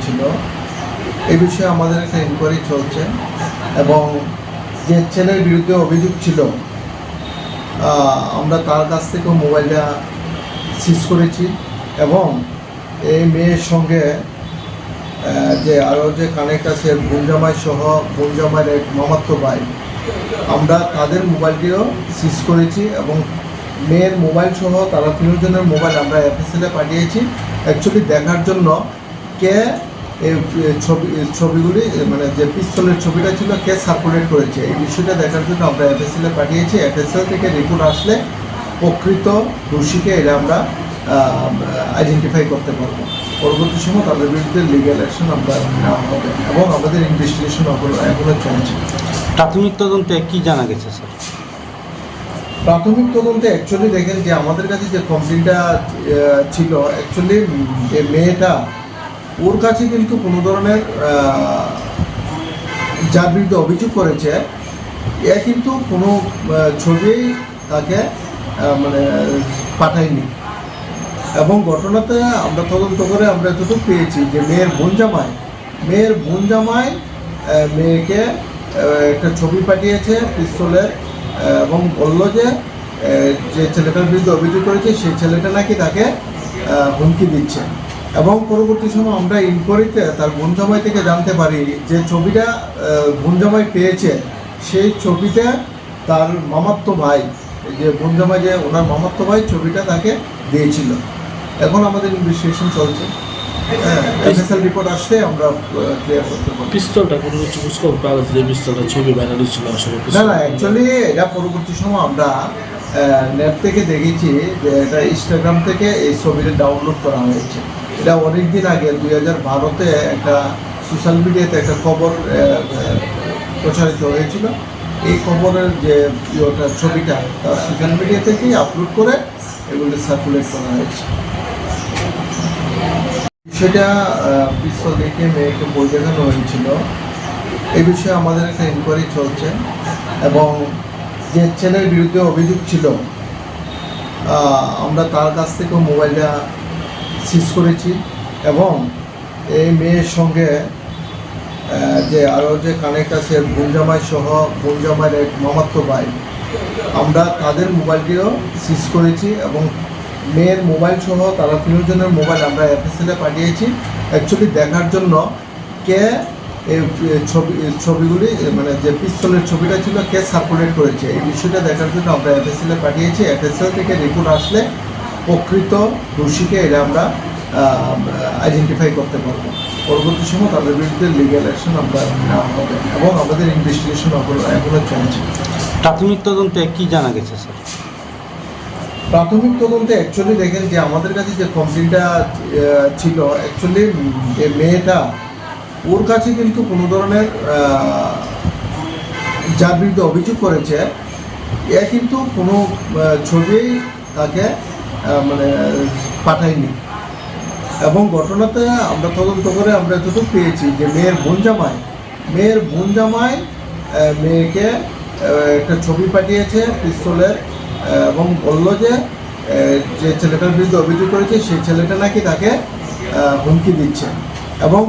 হয়েছিল। এই বিষয়ে আমাদের একটা ইনকোয়ারি চলছে এবং যে ছেলের বিরুদ্ধে অভিযোগ ছিল আমরা তার কাছ থেকেও মোবাইলটা সিজ করেছি এবং এই মেয়ের সঙ্গে যে আরও যে কানেক্ট আছে বোনজামাই সহ বোনজামাইয়ের এক মামাতো ভাই, আমরা তাদের মোবাইলটিও সিজ করেছি এবং মেয়ের মোবাইল সহ তারা তিনজনের মোবাইল আমরা এফএসএলে পাঠিয়েছি অ্যাকচুয়ালি দেখার জন্য কে এই ছবিগুলি মানে যে পিস্তলের ছবিটা ছিল কে সার্কুলেট করেছে এই বিষয়টা দেখার জন্য আমরা এফএসএলে পাঠিয়েছি। এফএসএল থেকে রিপোর্ট আসলে প্রকৃত দোষীকে এটা আমরা আইডেন্টিফাই করতে পারবো। পরবর্তী সময় তাদের বিরুদ্ধে লিগ্যাল অ্যাকশন আমরা নেওয়া হবে এবং আমাদের ইনভেস্টিগেশন এখনো চলছে। প্রাথমিক তদন্তে কি জানা গেছে স্যার? প্রাথমিক তদন্তে অ্যাকচুয়ালি দেখেন যে আমাদের কাছে যে কমপ্লেনটা ছিল অ্যাকচুয়ালি এই মেয়েটা ওর কাছে কিন্তু কোনো ধরনের যার বিরুদ্ধে অভিযোগ করেছে এ কিন্তু কোনো ছবি তাকে মানে পাঠায়নি এবং ঘটনাতে আমরা তদন্ত করে আমরা যতটুকু পেয়েছি যে মেয়ের বোন জামাই মেয়েকে একটা ছবি পাঠিয়েছে পিস্তলের এবং বললো যে ছেলেটার বিরুদ্ধে অভিযোগ করেছে সেই ছেলেটা নাকি তাকে হুমকি দিচ্ছে এবং পরবর্তী সময় আমরা ইনকোয়ারিতে তার বোন জামাই থেকে জানতে পারি যে ছবিটা বোন জামাই পেয়েছে সেই ছবিটা তার মামাতো ভাই, যে বোন জামাই যে ওনার মামাতো ভাই ছবিটা তাকে দিয়েছিল। এখন আমাদের ইনভেস্টিগেশন চলছে, এফএসএল রিপোর্ট আসলে আমরা ক্লিয়ার করতে পারবো। পিস্তলটা কোনো কিছু পাওয়া গেছে যে পিস্তলটা ছবি ভাইরাল ছিল আসলে? না অ্যাকচুয়ালি এটা পরবর্তী সময় আমরা নেট থেকে দেখেছি যে এটা ইনস্টাগ্রাম থেকে এই ছবিটা ডাউনলোড করা হয়েছে। এটা অনেক দিন আগে 2012-তে একটা সোশ্যাল মিডিয়াতে একটা খবর প্রচারিত হয়েছিল। এই খবরের যে ছবিটা তার সোশ্যাল মিডিয়া থেকেই আপলোড করে এগুলো সার্কুলেট করা হয়েছে। সেটা পিস্তল দেখে মেয়েকে বই দেখানো হয়েছিল। এই বিষয়ে আমাদের একটা ইনকোয়ারি চলছে এবং যে ছেলের বিরুদ্ধে অভিযোগ ছিল আমরা তার কাছ থেকেও মোবাইলটা সিজ করেছি এবং এই মেয়ের সঙ্গে যে আরও যে কানেক্ট আছে বোনজামাই সহ বোনজামাইয়ের এক মামাতো ভাই, আমরা তাদের মোবাইলটিও সিজ করেছি এবং মেয়ের মোবাইল সহ তারা তিনজনের মোবাইল আমরা এফএসএলে পাঠিয়েছি অ্যাকচুয়ালি দেখার জন্য কে এই ছবিগুলি মানে যে পিস্তলের ছবিটা ছিল কে সার্কুলেট করেছে এই বিষয়টা দেখার জন্য আমরা এফএসএলে পাঠিয়েছি। এফএসএল থেকে রিপোর্ট আসলে প্রকৃত দোষীকে এটা আমরা আইডেন্টিফাই করতে পারবো। পরবর্তী সময় তাদের বিরুদ্ধে লিগ্যাল অ্যাকশন আমরা নেওয়া হবে এবং আমাদের ইনভেস্টিগেশন এখনো চলছে। প্রাথমিক তদন্তে কি জানা গেছে স্যার? প্রাথমিক তদন্তে অ্যাকচুয়ালি দেখেন যে আমাদের কাছে যে কমপ্লেনটা ছিল অ্যাকচুয়ালি এই মেয়েটা ওর কাছে কিন্তু কোনো ধরনের যার বিরুদ্ধে অভিযোগ করেছে এ কিন্তু কোনো ছবি তাকে মানে পাঠায়নি এবং ঘটনাতে আমরা তদন্ত করে আমরা যতটুকু পেয়েছি যে মেয়ের বোন জামাই মেয়েকে একটা ছবি পাঠিয়েছে পিস্তলের এবং বললো যে ছেলেটার বিরুদ্ধে অভিযোগ করেছে সেই ছেলেটা নাকি তাকে হুমকি দিচ্ছে এবং